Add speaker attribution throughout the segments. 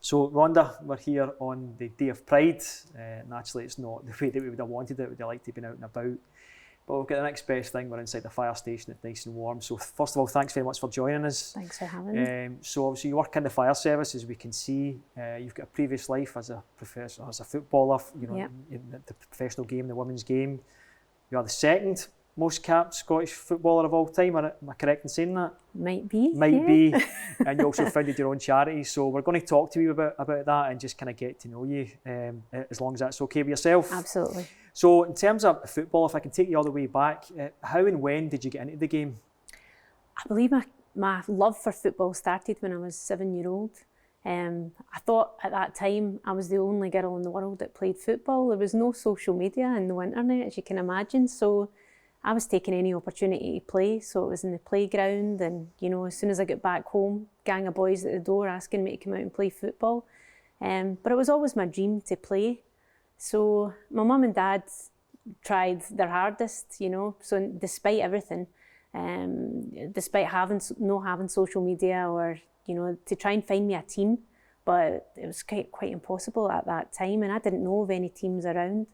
Speaker 1: So Rhonda, we're here on the Day of Pride. Naturally it's not the way that we would have wanted it, we'd have liked to have been out and about. But we've got the next best thing, we're inside the fire station, it's nice and warm. So first of all, thanks very much for joining us.
Speaker 2: Thanks for having me.
Speaker 1: So obviously you work in the fire service, as we can see. You've got a previous life as a professor, as a footballer, in the professional game, the women's game. You are the second most capped Scottish footballer of all time, am I correct in saying that?
Speaker 2: Might be.
Speaker 1: And you also founded your own charity, so we're going to talk to you about that and just kind of get to know you, as long as that's okay with yourself.
Speaker 2: Absolutely.
Speaker 1: So in terms of football, if I can take you all the way back, how and when did you get into the game?
Speaker 2: I believe my love for football started when I was 7-year-old. I thought at that time I was the only girl in the world that played football. There was no social media and no internet, as you can imagine, so I was taking any opportunity to play. So it was in the playground, and as soon as I got back home, gang of boys at the door asking me to come out and play football. But it was always my dream to play. So my mum and dad tried their hardest, so despite everything, despite having social media or to try and find me a team, but it was quite impossible at that time, and I didn't know of any teams around.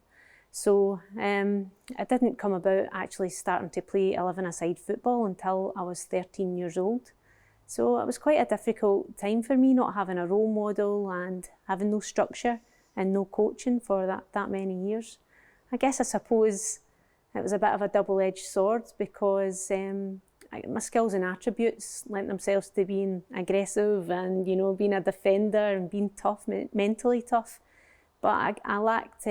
Speaker 2: So I didn't come about actually starting to play 11-a-side football until I was 13 years old. So it was quite a difficult time for me, not having a role model and having no structure and no coaching for that many years. I suppose it was a bit of a double-edged sword, because my skills and attributes lent themselves to being aggressive and being a defender and being tough, mentally tough. But I lacked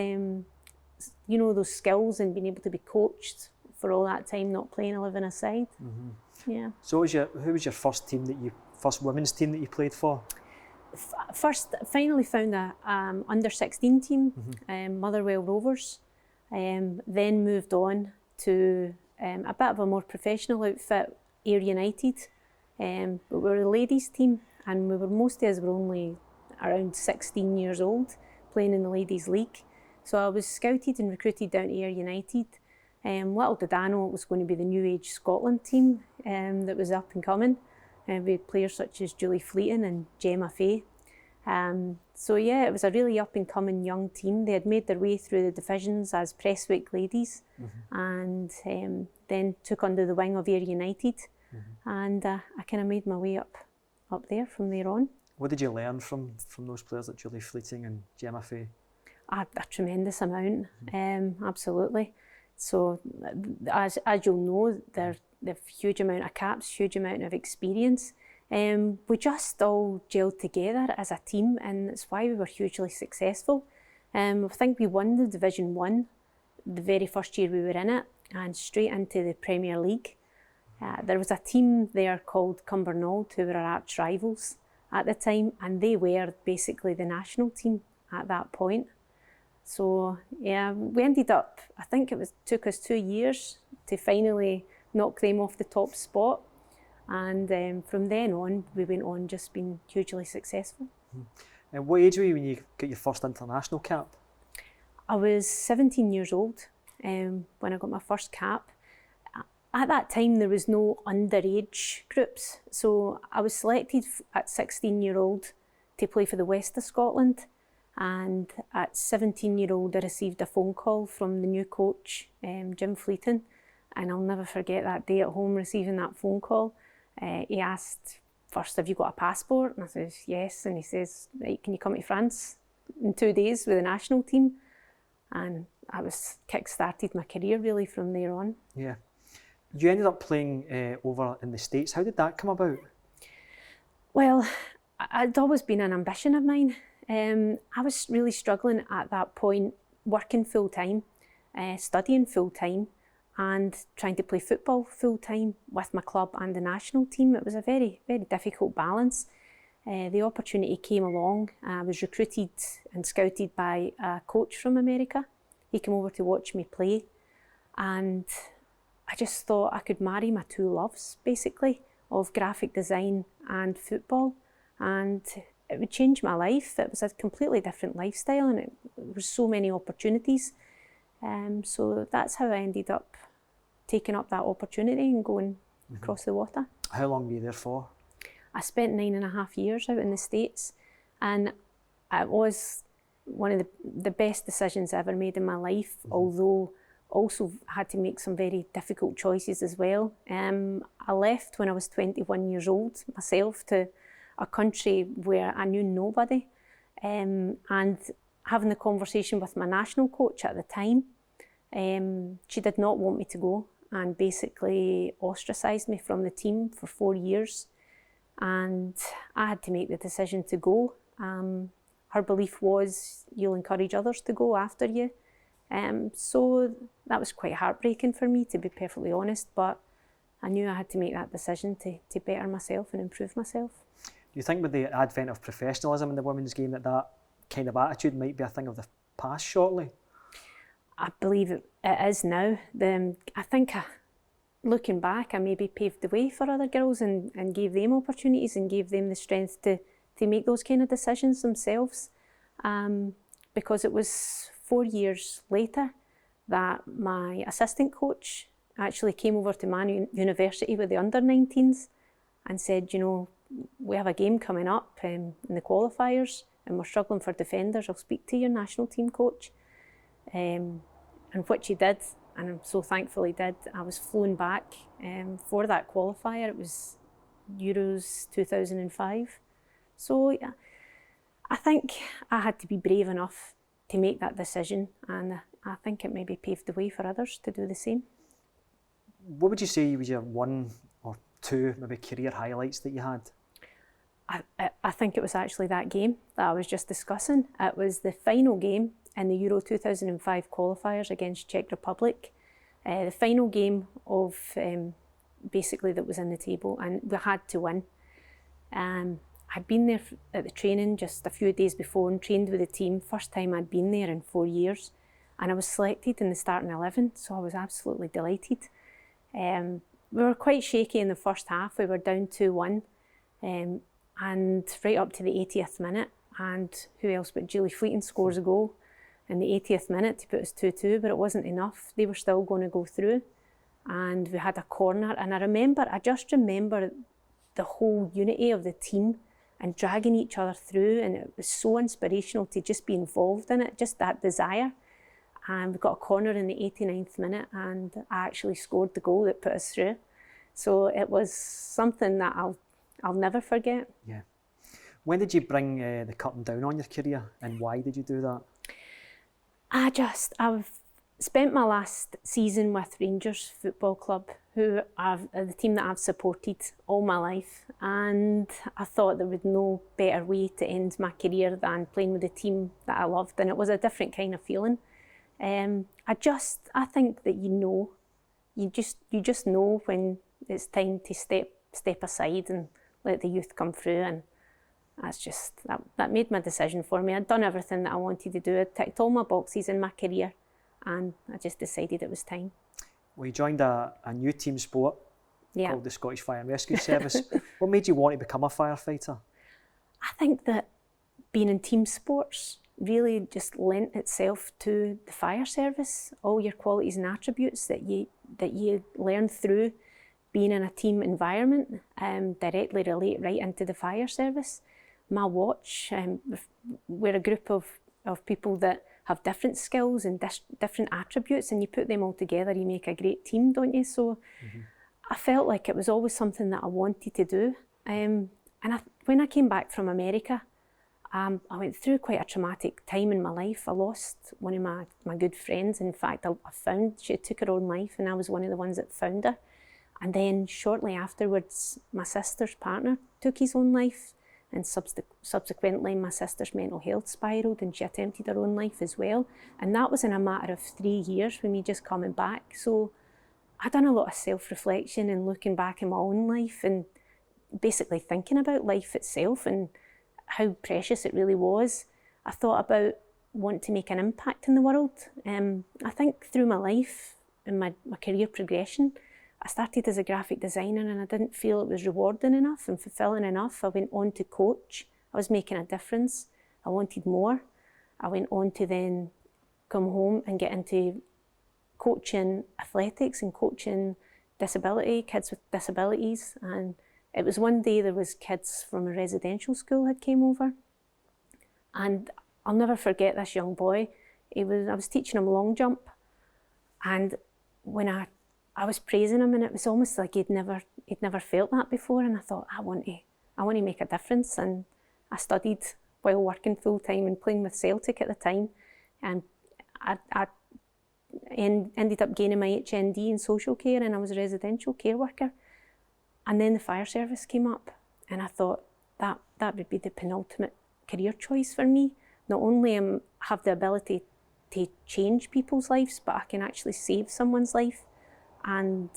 Speaker 2: those skills and being able to be coached for all that time not playing 11-a-side. Mm-hmm. Yeah. So
Speaker 1: who was your first women's team that you played for?
Speaker 2: First, finally found a under-16 team, Motherwell Rovers. Then moved on to a bit of a more professional outfit, Ayr United. But we were a ladies' team, and most of us were only around 16 years old, playing in the ladies' league. So I was scouted and recruited down to Ayr United. Little did I know it was going to be the New Age Scotland team that was up and coming. We had players such as Julie Fleeton and Gemma Fay. It was a really up and coming young team. They had made their way through the divisions as Prestwick ladies, and then took under the wing of Ayr United, and I kind of made my way up there from there on.
Speaker 1: What did you learn from those players like Julie Fleeting and Gemma Fay?
Speaker 2: A tremendous amount, absolutely. So as you'll know, they've huge amount of caps, huge amount of experience. We just all gelled together as a team, and that's why we were hugely successful. I think we won the Division 1 the very first year we were in it, and straight into the Premier League. There was a team there called Cumbernauld who were our arch rivals at the time, and they were basically the national team at that point. So yeah, we ended up, I think took us 2 years to finally knock them off the top spot. And from then on, we went on just being hugely successful.
Speaker 1: And what age were you when you got your first international cap?
Speaker 2: I was 17 years old when I got my first cap. At that time, there was no underage groups. So I was selected at 16-year-old to play for the West of Scotland. And at 17-year-old, I received a phone call from the new coach, Jim Fleeton. And I'll never forget that day at home receiving that phone call. He asked, first, have you got a passport? And I said, yes. And he says, right, can you come to France in 2 days with the national team? And I was kick-started my career really from there on.
Speaker 1: Yeah. You ended up playing over in the States. How did that come about?
Speaker 2: Well, I'd always been an ambition of mine. I was really struggling at that point, working full-time, studying full-time, and trying to play football full-time with my club and the national team. It was a very, very difficult balance. The opportunity came along. I was recruited and scouted by a coach from America. He came over to watch me play, and I just thought I could marry my two loves, basically, of graphic design and football, and it would change my life. It was a completely different lifestyle, and there were so many opportunities. So that's how I ended up taking up that opportunity and going across the water.
Speaker 1: How long were you there for?
Speaker 2: I spent 9.5 years out in the States, and it was one of the best decisions I ever made in my life, although also had to make some very difficult choices as well. I left when I was 21 years old myself to a country where I knew nobody, and having the conversation with my national coach at the time, she did not want me to go and basically ostracised me from the team for 4 years, and I had to make the decision to go. Her belief was you'll encourage others to go after you. So that was quite heartbreaking for me, to be perfectly honest, but I knew I had to make that decision to better myself and improve myself.
Speaker 1: Do you think with the advent of professionalism in the women's game that kind of attitude might be a thing of the past shortly?
Speaker 2: I believe it is now. I think looking back, I maybe paved the way for other girls and gave them opportunities and gave them the strength to make those kind of decisions themselves. Because it was 4 years later that my assistant coach actually came over to Man University with the under-19s and said, you know, we have a game coming up in the qualifiers and we're struggling for defenders. I'll speak to your national team coach. And which he did, and I'm so thankful he did. I was flown back for that qualifier. It was Euros 2005. So yeah, I think I had to be brave enough to make that decision, and I think it maybe paved the way for others to do the same.
Speaker 1: What would you say was your one or two maybe career highlights that you had?
Speaker 2: I think it was actually that game that I was just discussing. It was the final game in the Euro 2005 qualifiers against Czech Republic. The final game of basically that was in the table, and we had to win. I'd been there at the training just a few days before and trained with the team. First time I'd been there in 4 years, and I was selected in the starting 11, so I was absolutely delighted. We were quite shaky in the first half. We were down 2-1, and right up to the 80th minute, and who else but Julie Fleeting scores a goal in the 80th minute to put us 2-2, but it wasn't enough. They were still going to go through, and we had a corner, and I just remember the whole unity of the team and dragging each other through, and it was so inspirational to just be involved in it, just that desire. And we got a corner in the 89th minute, and I actually scored the goal that put us through. So it was something that I'll never forget.
Speaker 1: Yeah. When did you bring the curtain down on your career, and why did you do that?
Speaker 2: I've spent my last season with Rangers Football Club, who are the team that I've supported all my life, and I thought there was no better way to end my career than playing with a team that I loved, and it was a different kind of feeling. I think that you just know when it's time to step aside and let the youth come through, and that made my decision for me. I'd done everything that I wanted to do. I'd ticked all my boxes in my career, and I just decided it was time.
Speaker 1: Well, you joined a new team sport called the Scottish Fire and Rescue Service. What made you want to become a firefighter? I
Speaker 2: think that being in team sports really just lent itself to the fire service. All your qualities and attributes that you learn through being in a team environment directly relate right into the fire service. My watch, we're a group of people that have different skills and different attributes, and you put them all together, you make a great team, don't you? So I felt like it was always something that I wanted to do. When I came back from America, I went through quite a traumatic time in my life. I lost one of my good friends. In fact, she took her own life, and I was one of the ones that found her. And then shortly afterwards, my sister's partner took his own life, and subsequently my sister's mental health spiralled, and she attempted her own life as well. And that was in a matter of 3 years for me just coming back. So I'd done a lot of self-reflection and looking back in my own life and basically thinking about life itself and how precious it really was. I thought about wanting to make an impact in the world. I think through my life and my career progression, I started as a graphic designer, and I didn't feel it was rewarding enough and fulfilling enough. I went on to coach. I was making a difference. I wanted more. I went on to then come home and get into coaching athletics and coaching kids with disabilities. And it was one day there was kids from a residential school had came over, And I'll never forget this young boy. I was teaching him long jump, and when I was praising him, and it was almost like he'd never felt that before. And I thought, I want to make a difference. And I studied while working full time and playing with Celtic at the time, and I ended up gaining my HND in social care, and I was a residential care worker. And then the fire service came up, and I thought that would be the penultimate career choice for me. Not only have the ability to change people's lives, but I can actually save someone's life. And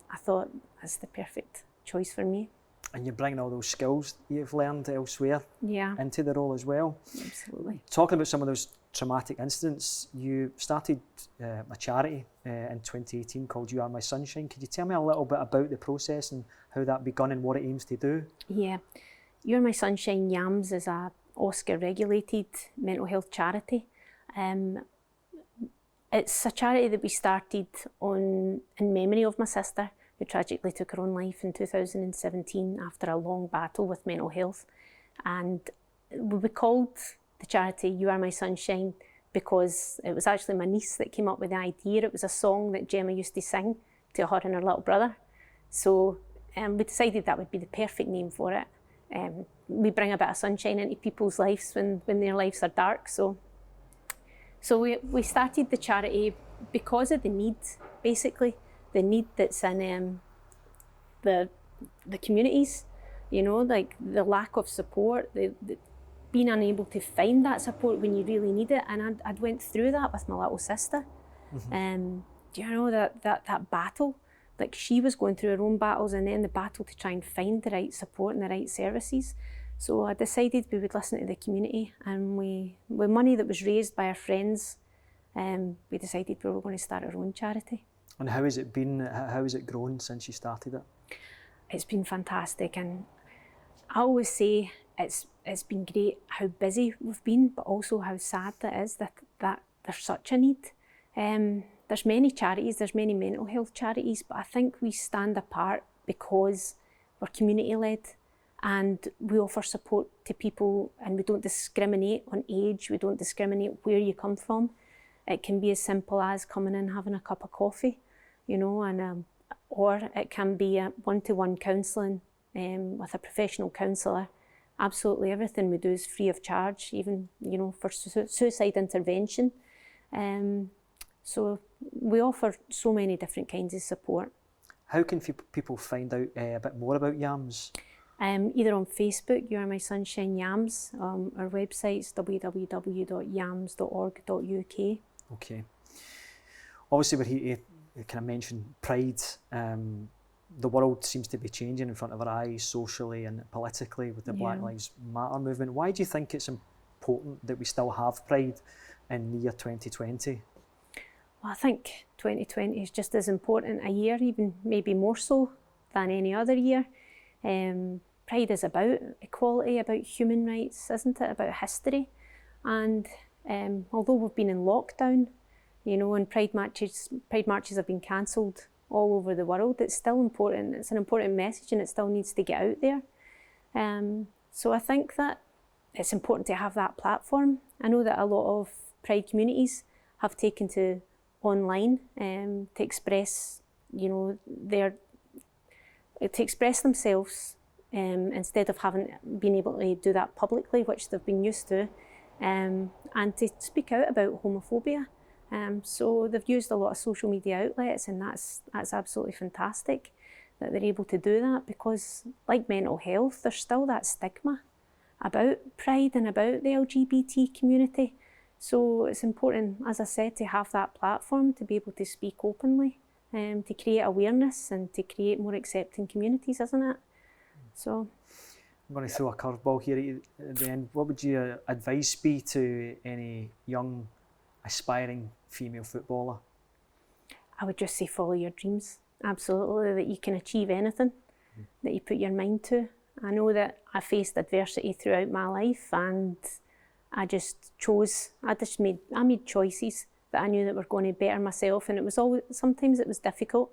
Speaker 2: I thought that's the perfect choice for me.
Speaker 1: And you're bringing all those skills you've learned elsewhere into the role as well.
Speaker 2: Absolutely.
Speaker 1: Talking about some of those traumatic incidents, you started a charity in 2018 called You Are My Sunshine. Could you tell me a little bit about the process and how that begun and what it aims to do?
Speaker 2: Yeah. You Are My Sunshine YAMS is a Oscar-regulated mental health charity. It's a charity that we started in memory of my sister, who tragically took her own life in 2017 after a long battle with mental health. And we called the charity You Are My Sunshine because it was actually my niece that came up with the idea. It was a song that Gemma used to sing to her and her little brother. So we decided that would be the perfect name for it. We bring a bit of sunshine into people's lives when their lives are dark. So we started the charity because of the need, basically. The need that's in the communities, like the lack of support, the being unable to find that support when you really need it. And I'd went through that with my little sister. Mm-hmm. That battle, like she was going through her own battles, and then the battle to try and find the right support and the right services. So I decided we would listen to the community, and with money that was raised by our friends, we decided we were going to start our own charity.
Speaker 1: And how has it been? How has it grown since you started it?
Speaker 2: It's been fantastic, and I always say it's been great how busy we've been, but also how sad that is that there's such a need. There's many charities, there's many mental health charities, but I think we stand apart because we're community led, and we offer support to people, and we don't discriminate on age, we don't discriminate where you come from. It can be as simple as coming in having a cup of coffee, or it can be a one-to-one counselling with a professional counsellor. Absolutely everything we do is free of charge, even for suicide intervention. So we offer so many different kinds of support.
Speaker 1: How can people find out a bit more about YAMS?
Speaker 2: Either on Facebook, You Are My Sunshine YAMS. Our website's www.yams.org.uk.
Speaker 1: Okay. Obviously, we're here to kind of mention pride. The world seems to be changing in front of our eyes, socially and politically, with the Black Lives Matter movement. Why do you think it's important that we still have pride in the year 2020?
Speaker 2: Well, I think 2020 is just as important a year, even maybe more so than any other year. Pride is about equality, about human rights, isn't it? About history. And although we've been in lockdown, and pride marches have been cancelled all over the world, it's still important. It's an important message, and it still needs to get out there. So I think that it's important to have that platform. I know that a lot of pride communities have taken to online to express, to express themselves instead of been able to do that publicly, which they've been used to, and to speak out about homophobia. So they've used a lot of social media outlets, and that's absolutely fantastic that they're able to do that, because like mental health, there's still that stigma about pride and about the LGBT community. So it's important, as I said, to have that platform to be able to speak openly, to create awareness and to create more accepting communities, isn't it? So
Speaker 1: I'm going to throw a curveball here at the end. What would your advice be to any young, aspiring female footballer?
Speaker 2: I would just say follow your dreams. Absolutely, that you can achieve anything that you put your mind to. I know that I faced adversity throughout my life, and I made choices that I knew that were going to better myself, and sometimes it was difficult,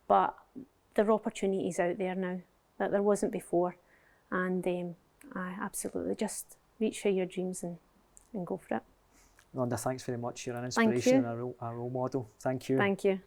Speaker 2: but there are opportunities out there now that there wasn't before, and I absolutely just reach for your dreams and go for it.
Speaker 1: Rhonda, thanks very much. You're an inspiration and a role model. Thank you.
Speaker 2: Thank you.